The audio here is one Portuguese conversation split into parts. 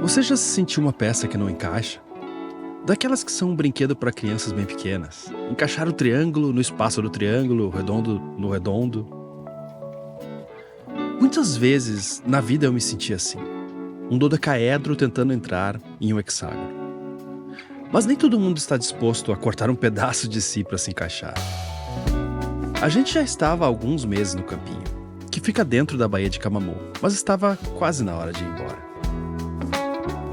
Você já se sentiu uma peça que não encaixa? Daquelas que são um brinquedo para crianças bem pequenas. Encaixar o triângulo no espaço do triângulo, o redondo no redondo. Muitas vezes na vida eu me senti assim. Um dodecaedro tentando entrar em um hexágono. Mas nem todo mundo está disposto a cortar um pedaço de si para se encaixar. A gente já estava há alguns meses no campinho, que fica dentro da Baía de Camamu, mas estava quase na hora de ir embora.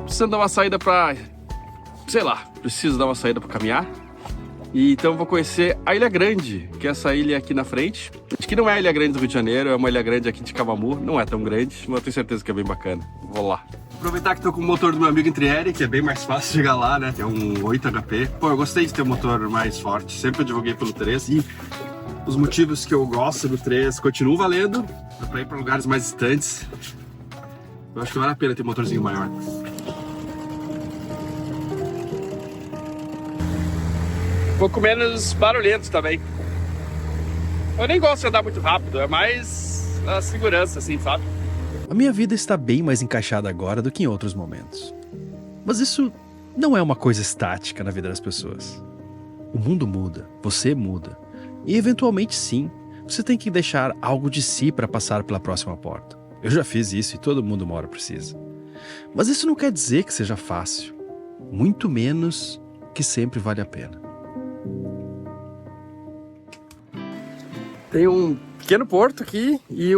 Precisando dar uma saída pra... sei lá, preciso dar uma saída pra caminhar. E então vou conhecer a Ilha Grande, que é essa ilha aqui na frente. Acho que não é a Ilha Grande do Rio de Janeiro, é uma ilha grande aqui de Camamu. Não é tão grande, mas eu tenho certeza que é bem bacana. Vou lá. Aproveitar que tô com o motor do meu amigo Intrieri, que é bem mais fácil chegar lá, né? É um 8 HP. Pô, eu gostei de ter um motor mais forte. Sempre eu divulguei pelo 3 e os motivos que eu gosto do 3 continuam valendo. Dá pra ir pra lugares mais distantes. Eu acho que vale a pena ter um motorzinho maior. Um pouco menos barulhento também. Eu nem gosto de andar muito rápido, é mais a segurança, assim, sabe? A minha vida está bem mais encaixada agora do que em outros momentos. Mas isso não é uma coisa estática na vida das pessoas. O mundo muda, você muda. E eventualmente sim, você tem que deixar algo de si para passar pela próxima porta. Eu já fiz isso e todo mundo uma hora precisa. Mas isso não quer dizer que seja fácil. Muito menos que sempre vale a pena. Tem um pequeno porto aqui e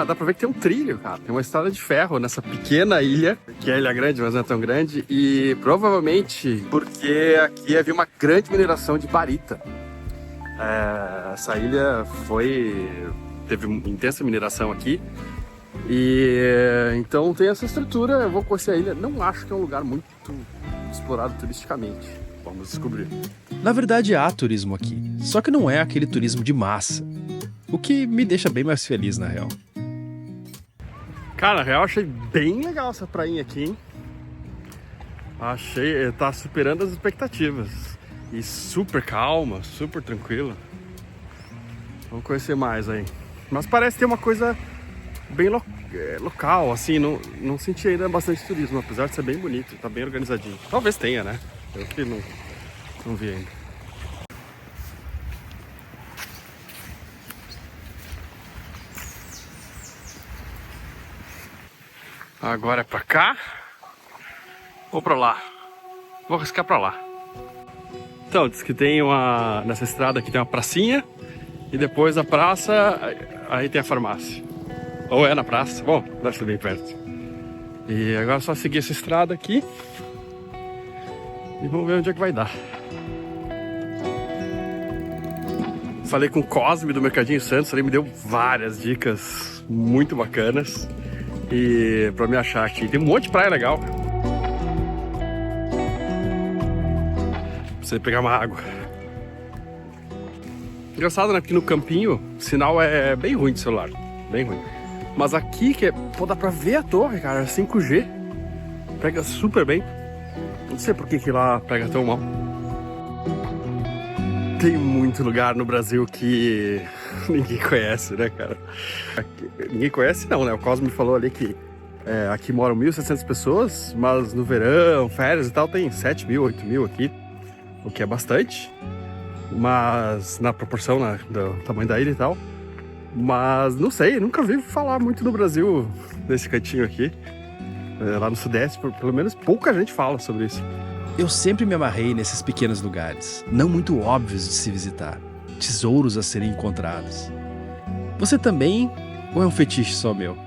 dá pra ver que tem um trilho, cara. Tem uma estrada de ferro nessa pequena ilha, que é a Ilha Grande, mas não é tão grande. E provavelmente porque aqui havia uma grande mineração de barita. Essa ilha teve uma intensa mineração aqui. E então tem essa estrutura, eu vou conhecer a ilha. Não acho que é um lugar muito explorado turisticamente. Vamos descobrir. Na verdade há turismo aqui, só que não é aquele turismo de massa. O que me deixa bem mais feliz, na real. Cara, na real, achei bem legal essa prainha aqui, hein? Tá superando as expectativas. E super calma, super tranquila. Vamos conhecer mais aí. Mas parece ter uma coisa bem local, assim, não senti ainda bastante turismo, apesar de ser bem bonito, tá bem organizadinho. Talvez tenha, né? Eu que não vi ainda. Agora é pra cá ou pra lá? Vou arriscar pra lá. Então, diz que tem nessa estrada aqui tem uma pracinha e depois da praça, aí tem a farmácia. Ou é na praça, bom, deve ser bem perto. E agora é só seguir essa estrada aqui e vamos ver onde é que vai dar. Falei com o Cosme do Mercadinho Santos, ele me deu várias dicas muito bacanas. E pra me achar aqui, tem um monte de praia legal. Pra você pegar uma água. Engraçado, né? Porque no campinho o sinal é bem ruim de celular. Bem ruim. Mas aqui, dá pra ver a torre, cara. 5G. Pega super bem. Não sei por que lá pega tão mal. Tem muito lugar no Brasil que ninguém conhece, né, cara? Ninguém conhece não, né? O Cosmo me falou ali que aqui moram 1.700 pessoas, mas no verão, férias e tal, tem 7.000, 8.000 aqui, o que é bastante. Mas na proporção do tamanho da ilha e tal. Mas não sei, nunca vi falar muito do Brasil nesse cantinho aqui. Lá no Sudeste, pelo menos pouca gente fala sobre isso. Eu sempre me amarrei nesses pequenos lugares, não muito óbvios de se visitar, tesouros a serem encontrados. Você também, ou é um fetiche só meu?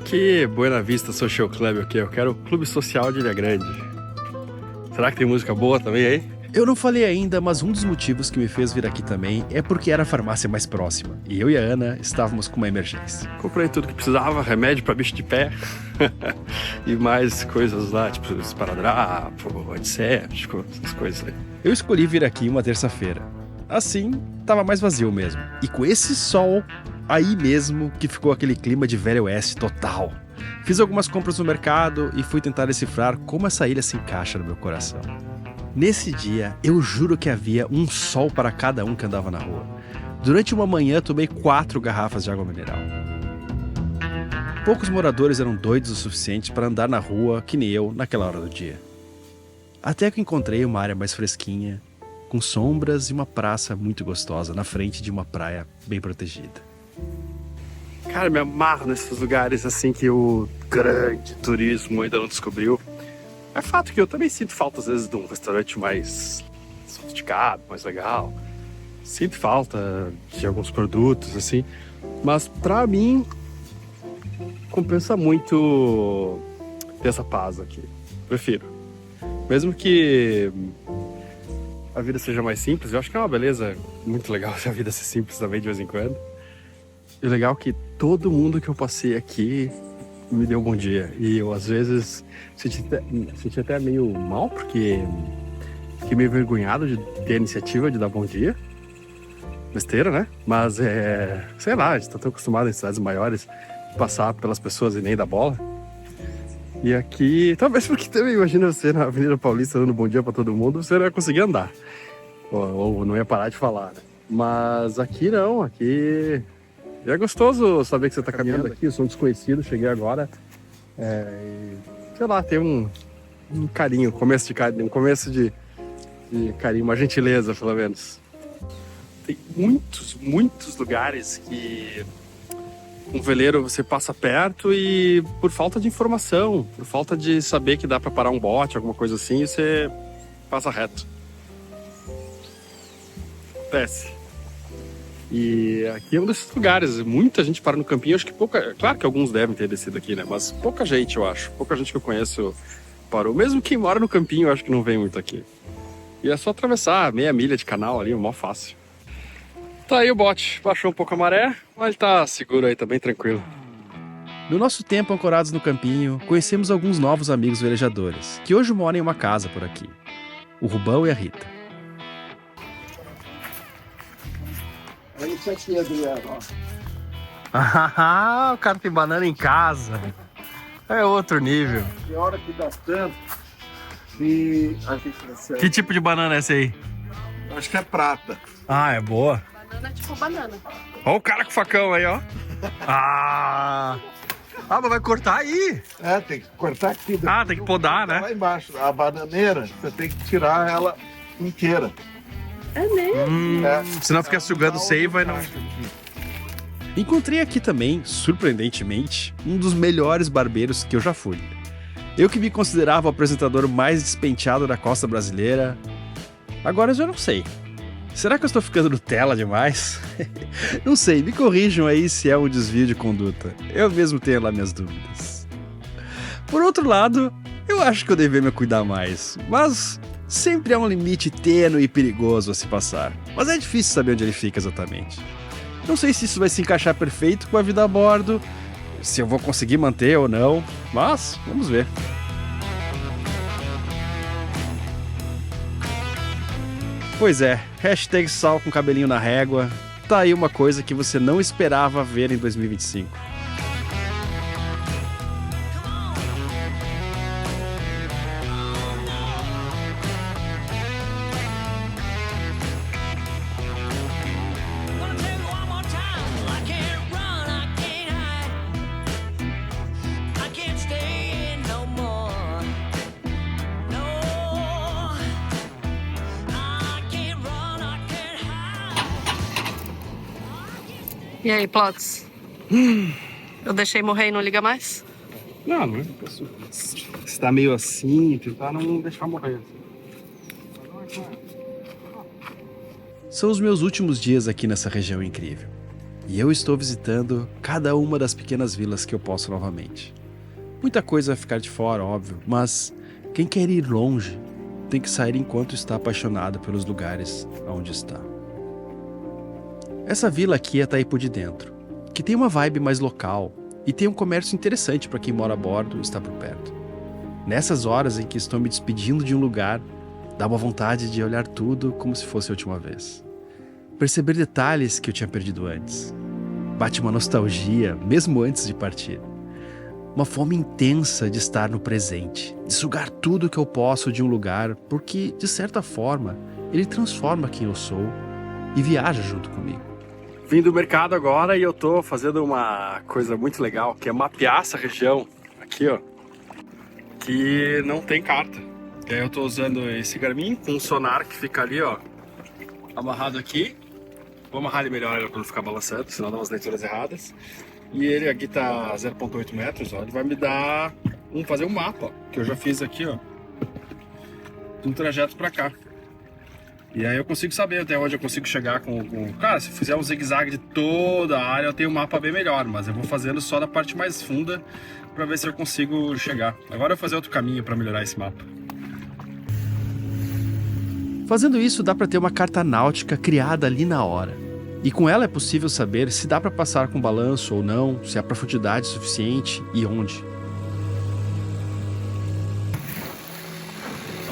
Que Buena Vista Social Club aqui, eu quero o Clube Social de Ilha Grande. Será que tem música boa também aí? Eu não falei ainda, mas um dos motivos que me fez vir aqui também é porque era a farmácia mais próxima. E eu e a Ana estávamos com uma emergência. Comprei tudo que precisava, remédio para bicho de pé. E mais coisas lá, tipo esparadrapo, antisséptico, essas coisas aí. Eu escolhi vir aqui uma terça-feira. Assim, tava mais vazio mesmo. E com esse sol, aí mesmo que ficou aquele clima de Velho Oeste total. Fiz algumas compras no mercado e fui tentar decifrar como essa ilha se encaixa no meu coração. Nesse dia, eu juro que havia um sol para cada um que andava na rua. Durante uma manhã, tomei 4 garrafas de água mineral. poucos moradores eram doidos o suficiente para andar na rua que nem eu naquela hora do dia. Até que encontrei uma área mais fresquinha, com sombras e uma praça muito gostosa na frente de uma praia bem protegida. Cara, me amarro nesses lugares assim que o grande turismo ainda não descobriu. É fato que eu também sinto falta às vezes de um restaurante mais sofisticado, mais legal. Sinto falta de alguns produtos assim, mas pra mim compensa muito ter essa paz aqui. Prefiro. Mesmo que a vida seja mais simples, eu acho que é uma beleza muito legal a vida ser simples também de vez em quando. E o legal é que todo mundo que eu passei aqui me deu um bom dia. E eu, às vezes, senti até meio mal, porque fiquei meio envergonhado de ter a iniciativa de dar bom dia. Besteira, né? Mas, sei lá, a gente tá tão acostumado em cidades maiores passar pelas pessoas e nem dar bola. E aqui, talvez porque também, imagina você na Avenida Paulista dando bom dia pra todo mundo, você não ia conseguir andar. Ou não ia parar de falar, né? Mas aqui não, aqui... E é gostoso saber que você tá caminhando aqui, eu sou um desconhecido, cheguei agora. Sei lá, tem um carinho, um começo de carinho, uma gentileza, pelo menos. Tem muitos lugares que um veleiro você passa perto e por falta de informação, por falta de saber que dá pra parar um bote, alguma coisa assim, você passa reto. Desce. E aqui é um desses lugares, muita gente para no campinho, acho que claro que alguns devem ter descido aqui, né? Mas pouca gente, eu acho. Pouca gente que eu conheço parou. Mesmo quem mora no campinho, eu acho que não vem muito aqui. E é só atravessar meia milha de canal ali, mó fácil. Tá aí o bote, baixou um pouco a maré, mas ele tá seguro aí, tá bem tranquilo. No nosso tempo ancorados no campinho, conhecemos alguns novos amigos velejadores, que hoje moram em uma casa por aqui. O Rubão e a Rita. É isso aqui, Adriano, ó. Ah, o cara tem banana em casa. É outro nível. Que hora que dá tanto e a gente recebe. Que tipo de banana é essa aí? Acho que é prata. Ah, é boa. Banana tipo banana. Ó o cara com o facão aí, ó. Ah, mas vai cortar aí. É, tem que cortar aqui. Ah, tem que podar, né? Lá embaixo, a bananeira, você tem que tirar ela inteira. É mesmo? Senão fica sugando seiva e não... Encontrei aqui também, surpreendentemente, um dos melhores barbeiros que eu já fui. Eu que me considerava o apresentador mais despenteado da costa brasileira, agora eu já não sei. Será que eu estou ficando Nutella demais? Não sei, me corrijam aí se é um desvio de conduta. Eu mesmo tenho lá minhas dúvidas. Por outro lado, eu acho que eu deveria me cuidar mais, mas sempre há um limite tênue e perigoso a se passar. Mas é difícil saber onde ele fica exatamente. Não sei se isso vai se encaixar perfeito com a vida a bordo, se eu vou conseguir manter ou não, mas vamos ver. Pois é, hashtag sal com cabelinho na régua, tá aí uma coisa que você não esperava ver em 2025. E aí, Plots? Eu deixei morrer e não liga mais? Não é. Se tá meio assim, tentar não deixar morrer. São os meus últimos dias aqui nessa região incrível. E eu estou visitando cada uma das pequenas vilas que eu posso novamente. Muita coisa vai ficar de fora, óbvio, mas quem quer ir longe tem que sair enquanto está apaixonado pelos lugares onde está. Essa vila aqui é Taipu de Dentro, que tem uma vibe mais local e tem um comércio interessante para quem mora a bordo e está por perto. Nessas horas em que estou me despedindo de um lugar, dá uma vontade de olhar tudo como se fosse a última vez. Perceber detalhes que eu tinha perdido antes. Bate uma nostalgia, mesmo antes de partir. Uma fome intensa de estar no presente, de sugar tudo que eu posso de um lugar, porque, de certa forma, ele transforma quem eu sou e viaja junto comigo. Vim do mercado agora e eu tô fazendo uma coisa muito legal, que é mapear essa região aqui, ó, que não tem carta. E aí eu tô usando esse Garmin com um sonar que fica ali, ó, amarrado aqui. Vou amarrar ele melhor pra não ficar balançando, senão dá umas leituras erradas. E ele aqui tá 0,8 metros, ó, ele vai me dar, fazer um mapa, ó, que eu já fiz aqui, ó, de um trajeto pra cá. E aí eu consigo saber até onde eu consigo chegar com... Cara, se eu fizer um zigue-zague de toda a área, eu tenho um mapa bem melhor, mas eu vou fazendo só da parte mais funda pra ver se eu consigo chegar. Agora eu vou fazer outro caminho pra melhorar esse mapa. Fazendo isso, dá para ter uma carta náutica criada ali na hora. E com ela é possível saber se dá para passar com balanço ou não, se há profundidade suficiente e onde.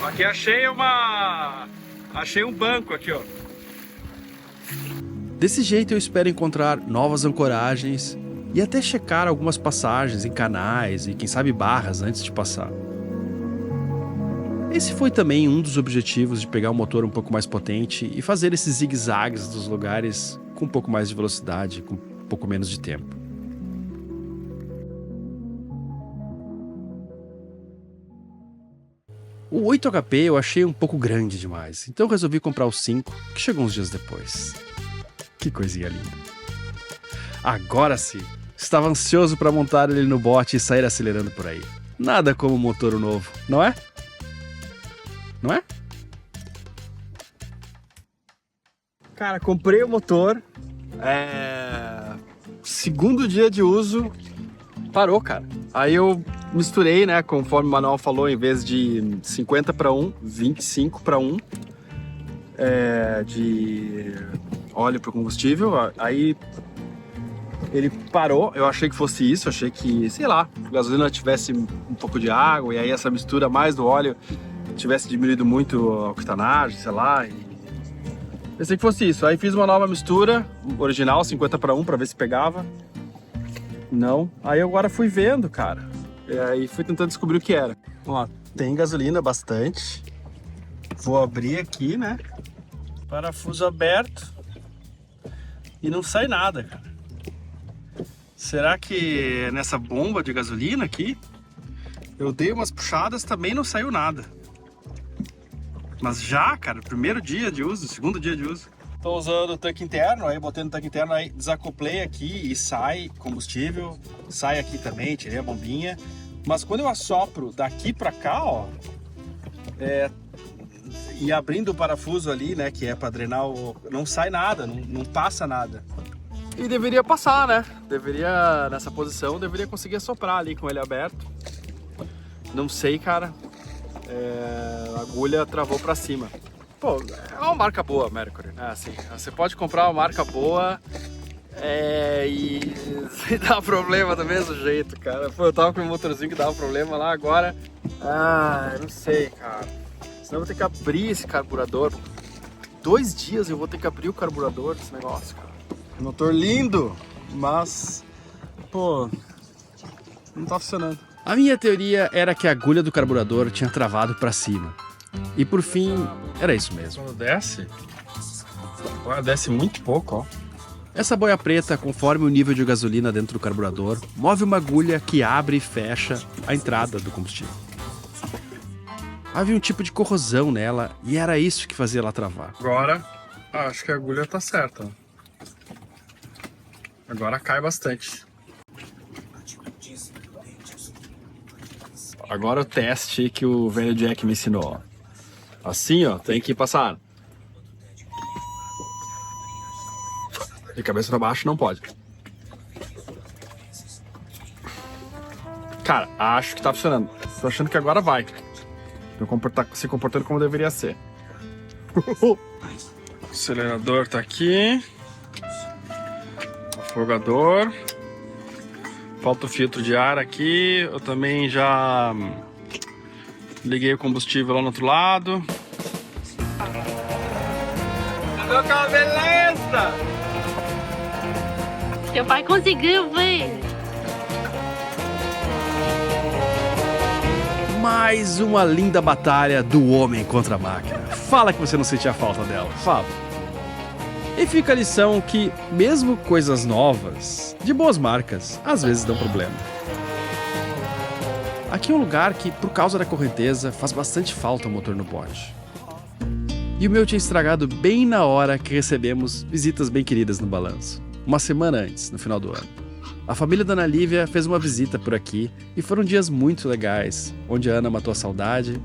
Aqui achei um banco aqui, ó. Desse jeito eu espero encontrar novas ancoragens e até checar algumas passagens em canais e quem sabe barras antes de passar. Esse foi também um dos objetivos de pegar um motor um pouco mais potente e fazer esses zigue-zagues dos lugares com um pouco mais de velocidade, com um pouco menos de tempo. O 8HP eu achei um pouco grande demais, então resolvi comprar o 5, que chegou uns dias depois. Que coisinha linda. Agora sim, estava ansioso para montar ele no bote e sair acelerando por aí. Nada como um motor novo, não é? Não é? Cara, comprei o motor, segundo dia de uso, parou, cara. Aí eu misturei, né, conforme o manual falou, em vez de 50 para 1, 25 para 1 de óleo para combustível. Aí ele parou, eu achei que fosse isso, achei que, sei lá, a gasolina tivesse um pouco de água e aí essa mistura mais do óleo tivesse diminuído muito a octanagem, sei lá. E pensei que fosse isso. Aí fiz uma nova mistura, original, 50 para 1, para ver se pegava. Não. Aí eu agora fui vendo, cara. E aí fui tentando descobrir o que era. Ó, tem gasolina bastante. Vou abrir aqui, né? Parafuso aberto. E não sai nada, cara. Será que nessa bomba de gasolina aqui, eu dei umas puxadas, também não saiu nada. Mas já, cara, primeiro dia de uso, segundo dia de uso. Tô usando o tanque interno, aí botei no tanque interno, aí desacoplei aqui e sai combustível. Sai aqui também, tirei a bombinha. Mas quando eu assopro daqui pra cá, ó, e abrindo o parafuso ali, né, que é pra drenar, não sai nada, não passa nada. E deveria passar, né? Nessa posição, deveria conseguir assoprar ali com ele aberto. Não sei, cara. A agulha travou pra cima. Pô, é uma marca boa, Mercury. Assim, você pode comprar uma marca boa e dá problema do mesmo jeito, cara. Pô, eu tava com um motorzinho que dava problema lá agora. Eu não sei, cara. Senão eu vou ter que abrir esse carburador. 2 dias eu vou ter que abrir o carburador desse negócio, cara. Motor lindo, mas, pô, não tá funcionando. A minha teoria era que a agulha do carburador tinha travado para cima. E por fim, era isso mesmo. Quando desce, desce muito pouco, ó. Essa boia preta, conforme o nível de gasolina dentro do carburador, move uma agulha que abre e fecha a entrada do combustível. Havia um tipo de corrosão nela e era isso que fazia ela travar. Agora, acho que a agulha tá certa, ó. Agora cai bastante. Agora o teste que o velho Jack me ensinou. Assim, ó, tem que passar. De cabeça pra baixo não pode. Cara, acho que tá funcionando. Tô achando que agora vai. Tô se comportando como deveria ser. O acelerador tá aqui. Afogador. Falta o filtro de ar aqui. Eu também já liguei o combustível lá no outro lado. Beleza! Seu pai conseguiu, ver. Mais uma linda batalha do homem contra a máquina. Fala que você não sentia falta dela. Fala. E fica a lição que, mesmo coisas novas, de boas marcas, às vezes dão problema. Aqui é um lugar que, por causa da correnteza, faz bastante falta o motor no bote. E o meu tinha estragado bem na hora que recebemos visitas bem queridas no balanço. Uma semana antes, no final do ano. A família da Ana Lívia fez uma visita por aqui e foram dias muito legais, onde a Ana matou a saudade,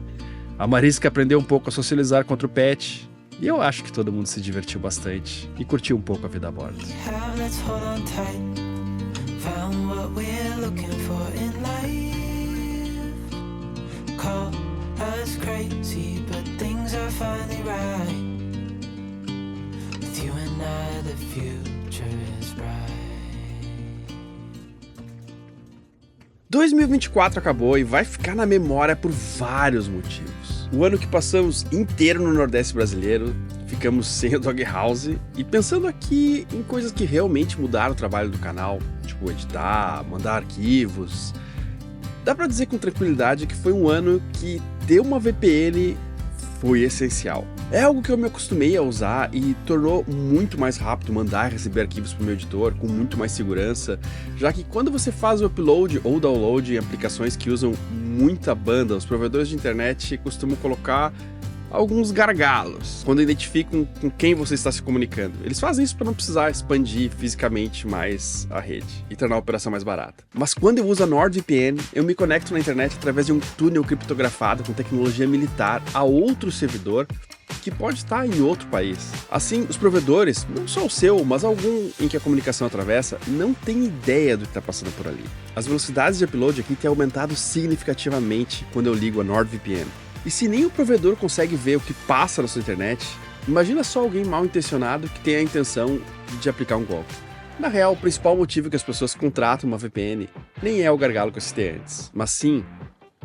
a Marisca aprendeu um pouco a socializar contra o pet, e eu acho que todo mundo se divertiu bastante e curtiu um pouco a vida a bordo. – 2024 acabou e vai ficar na memória por vários motivos. O ano que passamos inteiro no Nordeste brasileiro, ficamos sem a Dog House e pensando aqui em coisas que realmente mudaram o trabalho do canal, tipo editar, mandar arquivos. Dá pra dizer com tranquilidade que foi um ano que ter uma VPN foi essencial. É algo que eu me acostumei a usar e tornou muito mais rápido mandar e receber arquivos para o meu editor, com muito mais segurança, já que quando você faz o upload ou download em aplicações que usam muita banda, os provedores de internet costumam colocar alguns gargalos quando identificam com quem você está se comunicando. Eles fazem isso para não precisar expandir fisicamente mais a rede e tornar a operação mais barata. Mas quando eu uso a NordVPN, eu me conecto na internet através de um túnel criptografado com tecnologia militar a outro servidor que pode estar em outro país. Assim, os provedores, não só o seu, mas algum em que a comunicação atravessa, não tem ideia do que está passando por ali. As velocidades de upload aqui têm aumentado significativamente quando eu ligo a NordVPN. E se nem o provedor consegue ver o que passa na sua internet, imagina só alguém mal intencionado que tem a intenção de aplicar um golpe. Na real, o principal motivo que as pessoas contratam uma VPN nem é o gargalo que eu citei antes, mas sim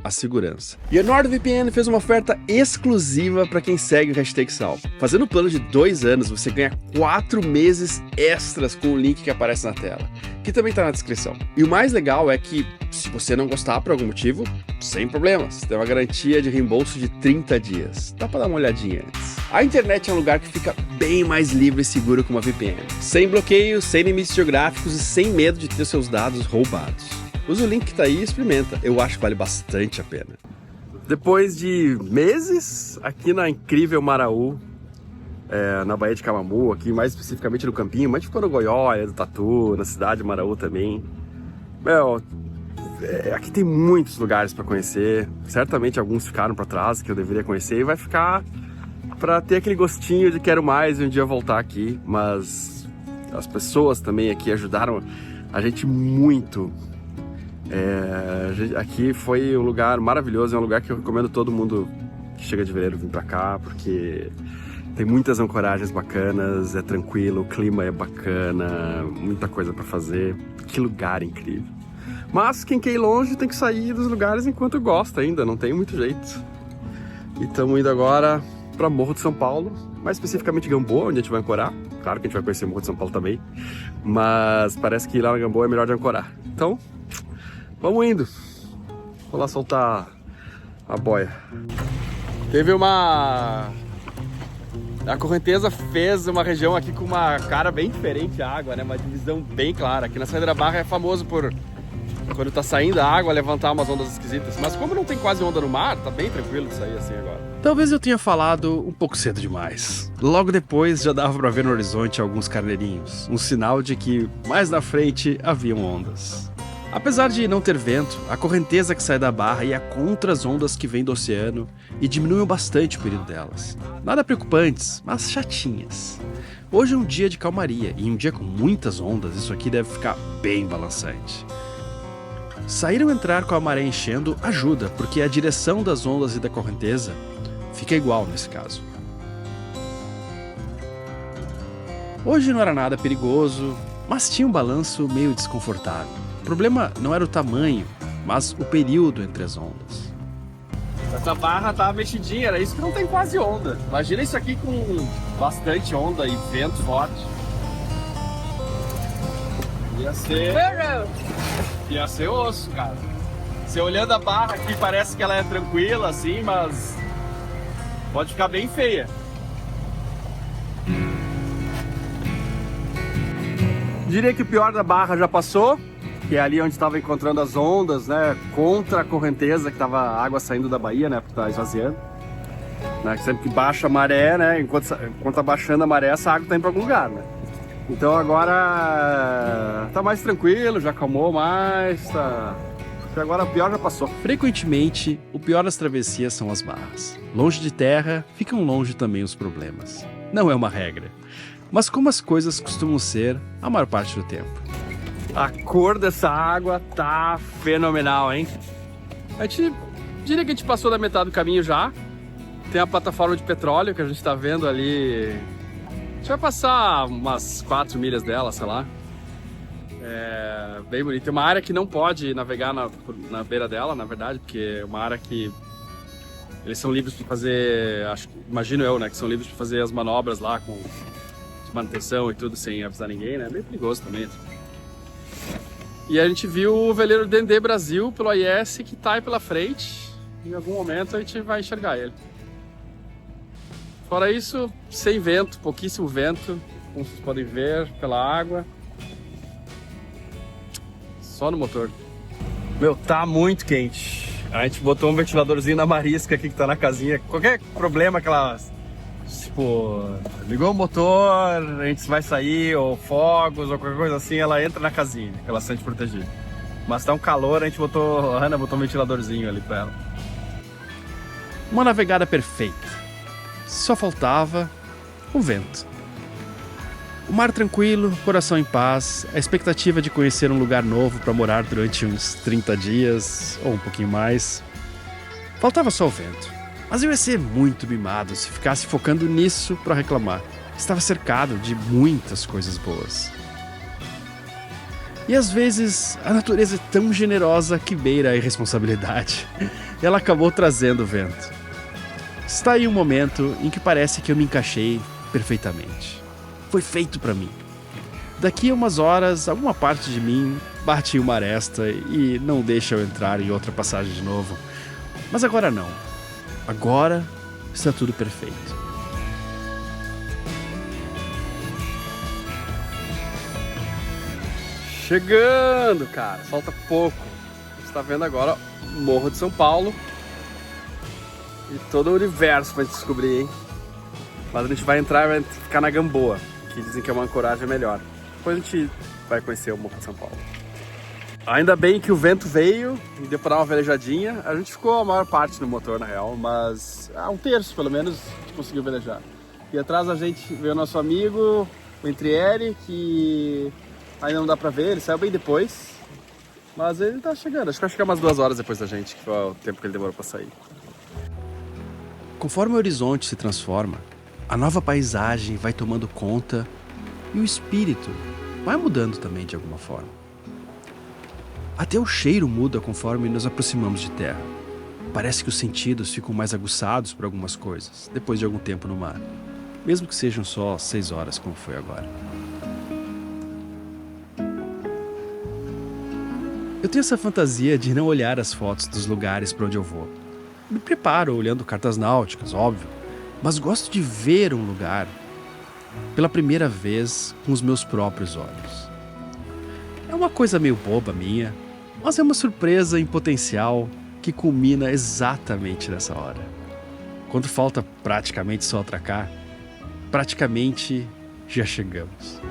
a segurança. E a NordVPN fez uma oferta exclusiva para quem segue o Hashtag Sal. Fazendo o plano de 2 anos, você ganha 4 meses extras com o link que aparece na tela, que também está na descrição. E o mais legal é que, se você não gostar por algum motivo, sem problemas, tem uma garantia de reembolso de 30 dias. Dá para dar uma olhadinha antes. A internet é um lugar que fica bem mais livre e seguro com uma VPN. Sem bloqueios, sem limites geográficos e sem medo de ter seus dados roubados. Usa o link que tá aí e experimenta. Eu acho que vale bastante a pena. Depois de meses aqui na incrível Maraú, na Baía de Camamu, aqui mais especificamente no Campinho, mas ficou no Goióia, do Tatu, na cidade de Maraú também. Aqui tem muitos lugares para conhecer. Certamente alguns ficaram para trás que eu deveria conhecer e vai ficar para ter aquele gostinho de quero mais e um dia voltar aqui. Mas as pessoas também aqui ajudaram a gente muito. Aqui foi um lugar maravilhoso, é um lugar que eu recomendo todo mundo que chega de veleiro vir pra cá, porque tem muitas ancoragens bacanas, é tranquilo, o clima é bacana, muita coisa pra fazer, que lugar incrível. Mas quem quer ir longe tem que sair dos lugares enquanto gosta ainda, não tem muito jeito. E estamos indo agora pra Morro de São Paulo, mais especificamente Gamboa, onde a gente vai ancorar. Claro que a gente vai conhecer Morro de São Paulo também, mas parece que ir lá na Gamboa é melhor de ancorar. Então, vamos indo. Vou lá soltar a boia. Teve a correnteza fez uma região aqui com uma cara bem diferente a água, né? Uma divisão bem clara. Aqui na saída da barra é famoso por, quando tá saindo a água, levantar umas ondas esquisitas. Mas como não tem quase onda no mar, tá bem tranquilo de sair assim agora. Talvez eu tenha falado um pouco cedo demais. Logo depois já dava pra ver no horizonte alguns carneirinhos. Um sinal de que mais na frente haviam ondas. Apesar de não ter vento, a correnteza que sai da barra ia contra as ondas que vêm do oceano e diminuiu bastante o perigo delas. Nada preocupantes, mas chatinhas. Hoje é um dia de calmaria e um dia com muitas ondas, isso aqui deve ficar bem balançante. Sair ou entrar com a maré enchendo ajuda, porque a direção das ondas e da correnteza fica igual nesse caso. Hoje não era nada perigoso, mas tinha um balanço meio desconfortável. O problema não era o tamanho, mas o período entre as ondas. Essa barra tá mexidinha, era isso que não tem quase onda. Imagina isso aqui com bastante onda e vento forte. Ia ser osso, cara. Você olhando a barra aqui parece que ela é tranquila assim, mas pode ficar bem feia. Diria que o pior da barra já passou, que é ali onde estava encontrando as ondas, né? Contra a correnteza, que estava a água saindo da baía, né? Porque tá esvaziando. Né? Sempre que baixa a maré, né? Enquanto tá baixando a maré, essa água tá indo para algum lugar, né? Então agora tá mais tranquilo, já acalmou mais, tá... Agora o pior já passou. Frequentemente, o pior das travessias são as barras. Longe de terra, ficam longe também os problemas. Não é uma regra, mas como as coisas costumam ser a maior parte do tempo. A cor dessa água tá fenomenal, hein? A gente diria que a gente passou da metade do caminho já. Tem a plataforma de petróleo que a gente tá vendo ali. A gente vai passar umas 4 milhas dela, sei lá. É bem bonito. Tem uma área que não pode navegar na beira dela, na verdade, porque é uma área que eles são livres para fazer, imagino eu, né, que são livres para fazer as manobras lá com manutenção e tudo sem avisar ninguém, né? É bem perigoso também. E a gente viu o veleiro Dendê Brasil pelo AIS que tá aí pela frente. Em algum momento a gente vai enxergar ele. Fora isso, sem vento, pouquíssimo vento, como vocês podem ver pela água. Só no motor. Meu, tá muito quente. A gente botou um ventiladorzinho na marisca aqui que tá na casinha. Qualquer problema que ela... Tipo, ligou o motor, a gente vai sair, ou fogos, ou qualquer coisa assim, ela entra na casinha, que ela se sente protegida. Mas tá um calor, a Ana botou um ventiladorzinho ali pra ela. Uma navegada perfeita. Só faltava o vento. O mar tranquilo, coração em paz, a expectativa de conhecer um lugar novo para morar durante uns 30 dias, ou um pouquinho mais. Faltava só o vento. Mas eu ia ser muito mimado se ficasse focando nisso para reclamar. Estava cercado de muitas coisas boas. E às vezes a natureza é tão generosa que beira a irresponsabilidade. Ela acabou trazendo o vento. Está aí um momento em que parece que eu me encaixei perfeitamente. Foi feito para mim. Daqui a umas horas, alguma parte de mim bate uma aresta e não deixa eu entrar em outra passagem de novo. Mas agora não. Agora está tudo perfeito. Chegando, cara. Falta pouco. Você tá vendo agora o Morro de São Paulo. E todo o universo pra gente descobrir, hein? Mas a gente vai entrar e vai ficar na Gamboa, que dizem que é uma ancoragem melhor. Depois a gente vai conhecer o Morro de São Paulo. Ainda bem que o vento veio e deu pra dar uma velejadinha. A gente ficou a maior parte no motor, na real, mas um terço, pelo menos, a gente conseguiu velejar. E atrás a gente veio o nosso amigo, o Entrieri, que ainda não dá pra ver, ele saiu bem depois. Mas ele tá chegando, acho que vai chegar umas 2 horas depois da gente, que foi o tempo que ele demorou pra sair. Conforme o horizonte se transforma, a nova paisagem vai tomando conta e o espírito vai mudando também de alguma forma. Até o cheiro muda conforme nos aproximamos de terra. Parece que os sentidos ficam mais aguçados por algumas coisas, depois de algum tempo no mar. Mesmo que sejam só 6 horas, como foi agora. Eu tenho essa fantasia de não olhar as fotos dos lugares para onde eu vou. Me preparo olhando cartas náuticas, óbvio, mas gosto de ver um lugar pela primeira vez com os meus próprios olhos. É uma coisa meio boba minha, mas é uma surpresa em potencial que culmina exatamente nessa hora. Quando falta praticamente só atracar, praticamente já chegamos.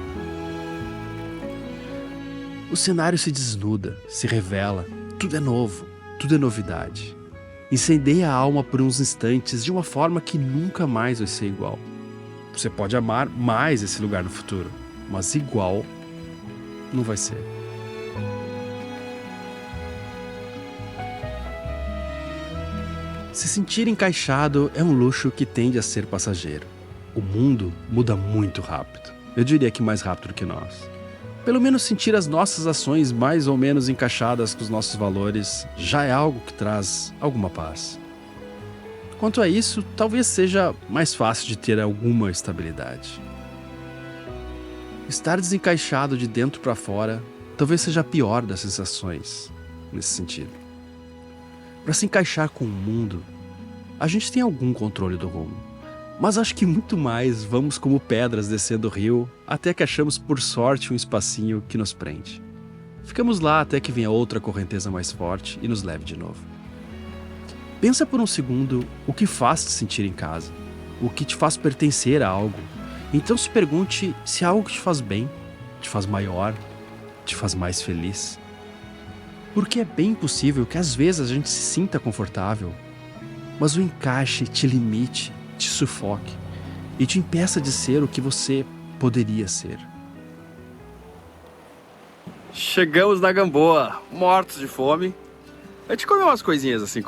O cenário se desnuda, se revela, tudo é novo, tudo é novidade. Incendeia a alma por uns instantes de uma forma que nunca mais vai ser igual. Você pode amar mais esse lugar no futuro, mas igual não vai ser. Se sentir encaixado é um luxo que tende a ser passageiro. O mundo muda muito rápido. Eu diria que mais rápido que nós. Pelo menos sentir as nossas ações mais ou menos encaixadas com os nossos valores já é algo que traz alguma paz. Quanto a isso, talvez seja mais fácil de ter alguma estabilidade. Estar desencaixado de dentro para fora talvez seja a pior das sensações nesse sentido. Para se encaixar com o mundo, a gente tem algum controle do rumo. Mas acho que muito mais vamos como pedras descendo o rio até que achamos por sorte um espacinho que nos prende. Ficamos lá até que venha outra correnteza mais forte e nos leve de novo. Pensa por um segundo o que faz te sentir em casa, o que te faz pertencer a algo. Então se pergunte se é algo que te faz bem, te faz maior, te faz mais feliz. Porque é bem possível que às vezes a gente se sinta confortável, mas o encaixe te limite, te sufoque e te impeça de ser o que você poderia ser. Chegamos na Gamboa, mortos de fome. A gente comeu umas coisinhas assim,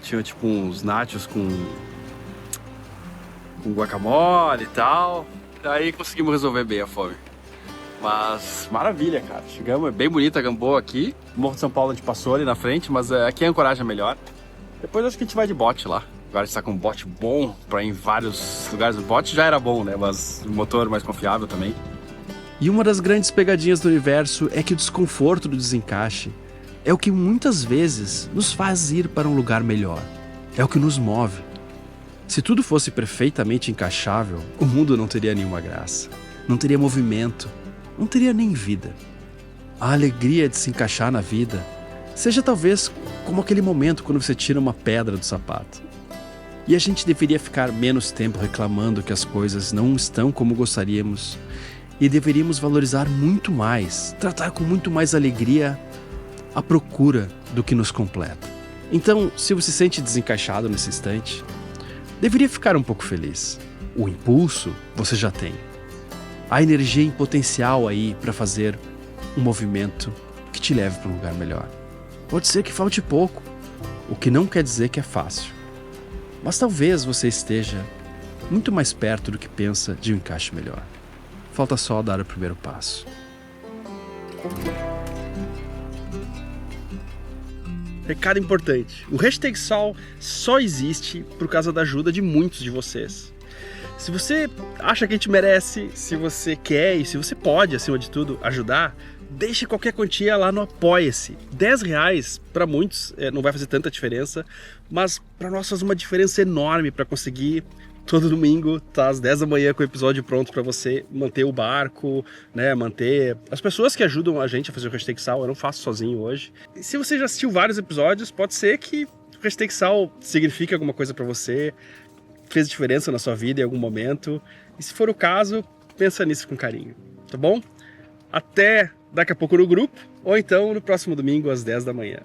tinha tipo uns nachos com guacamole e tal. Aí conseguimos resolver bem a fome. Mas maravilha, cara. Chegamos, é bem bonita a Gamboa aqui. Morro de São Paulo a gente passou ali na frente, mas aqui a ancoragem é melhor. Depois acho que a gente vai de bote lá. Agora a gente tá com um bote bom pra ir em vários lugares. O bote já era bom, né? Mas o motor mais confiável também. E uma das grandes pegadinhas do universo é que o desconforto do desencaixe é o que muitas vezes nos faz ir para um lugar melhor. É o que nos move. Se tudo fosse perfeitamente encaixável, o mundo não teria nenhuma graça. Não teria movimento. Não teria nem vida. A alegria de se encaixar na vida seja talvez como aquele momento quando você tira uma pedra do sapato. E a gente deveria ficar menos tempo reclamando que as coisas não estão como gostaríamos e deveríamos valorizar muito mais, tratar com muito mais alegria a procura do que nos completa. Então, se você se sente desencaixado nesse instante, deveria ficar um pouco feliz. O impulso você já tem. A energia em potencial aí para fazer um movimento que te leve para um lugar melhor. Pode ser que falte pouco, o que não quer dizer que é fácil. Mas talvez você esteja muito mais perto do que pensa de um encaixe melhor. Falta só dar o primeiro passo. Recado importante, o Hashtag Sal só existe por causa da ajuda de muitos de vocês. Se você acha que a gente merece, se você quer e se você pode, acima de tudo, ajudar, deixe qualquer quantia lá no Apoia-se. R$10 para muitos não vai fazer tanta diferença, mas para nós faz uma diferença enorme para conseguir todo domingo tá às 10 da manhã com o episódio pronto para você manter o barco, né, manter as pessoas que ajudam a gente a fazer o Hashtag Sal. Eu não faço sozinho hoje. E se você já assistiu vários episódios, pode ser que o Hashtag Sal signifique alguma coisa para você, fez diferença na sua vida em algum momento. E se for o caso, pensa nisso com carinho, tá bom? Até daqui a pouco no grupo, ou então no próximo domingo às 10 da manhã.